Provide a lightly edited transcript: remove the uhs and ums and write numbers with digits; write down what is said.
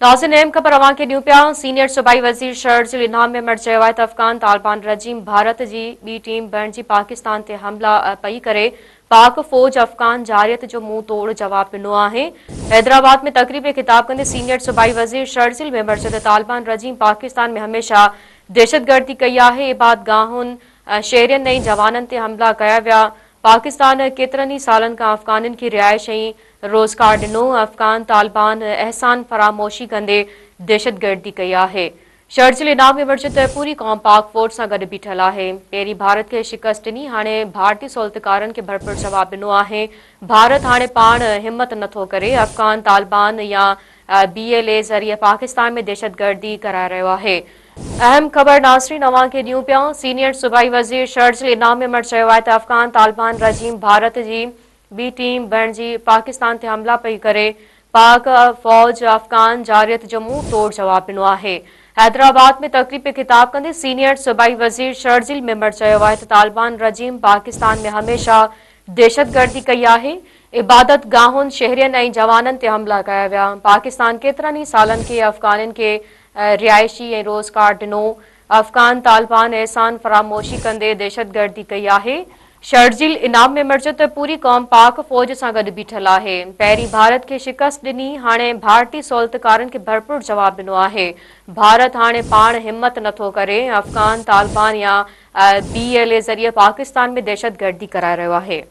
नाज़रीन अहम ख़बर अवां खे ॾियूं पिया। सीनियर सूबाई वज़ीर शर्जील इनाम मेमण चयो आहे त अफ़गान तालिबान रजीम भारत जी ॿी टीम बणिजी पाकिस्तान ते हमला पई करे पाक फ़ौज अफ़गान जारियत जो मुंहुं तोड़ जवाब ॾिनो आहे। हैदराबाद में तक़रीब में ख़िताब कंदे सीनियर सूबाई वज़ीर शर्जील मेमण चयो त तालिबान रजीम पाकिस्तान में हमेशह दहशतगर्दी कई आहे। इबादगाहुनि शहरियुनि ऐं जवाननि ते हमला कया विया। पाकिस्तान केतिरनि ई सालनि खां अफ़गाननि खे रिहाइश ऐं रोज़गार ॾिनो। अफ़गान तालिबान अहसान फरामोशी कंदे दहशतगर्दी कई आहे। शर्जील इनाम मेमण चयो त पूरी क़ौम पाक फ़ौज सां गॾु बीठल आहे। पहिरीं भारत खे शिकस्त ॾिनी, हाणे भारतीय सौलतकारनि खे भरपूर जवाब ॾिनो आहे। भारत हाणे पाण हिमत नथो करे। अफ़गान तालिबान या BLA ज़रिए पाकिस्तान में दहशतगर्दी कराए रहियो आहे। अहम ख़बर नाज़रीन अवां खे ॾियूं पिया। सीनियर सूबाई वज़ीर शर्जील इनाम मेमण चयो आहे त अफ़गान तालिबान रजीम भारत जी ॿी टीम बणिजी पाकिस्तान ते हमला पई करे पाक फ़ौज अफ़गान जारियत जो मुंहुं तोड़ जवाब ॾिनो आहे। हैदराबाद में तक़रीब में ख़िताब कंदे सीनियर सूबाई वज़ीर शर्जील मेमण चयो आहे त तालिबान रजीम पाकिस्तान में हमेशह दहशतगर्दी कई आहे। इबादत गाहुनि शहरियुनि ऐं जवाननि ते हमला कया विया। पाकिस्तान केतिरनि ई सालनि खे अफ़गाननि खे रिहाइशी ऐं रोज़गार ॾिनो। अफ़गान तालिबान अहसान फरामोशी कंदे दहशतगर्दी कई आहे। शर्जील इनाम मेमण चयो त पूरी क़ौम पाक फ़ौज सां गॾु बीठल आहे। पहिरीं भारत खे शिकस्त ॾिनी, हाणे भारतीय सौलतकारनि खे भरपूर जवाब ॾिनो आहे। भारत हाणे पाण हिमत नथो करे। अफ़गान तालिबान या BLA ज़रिए पाकिस्तान में दहशतगर्दी कराए रहियो आहे।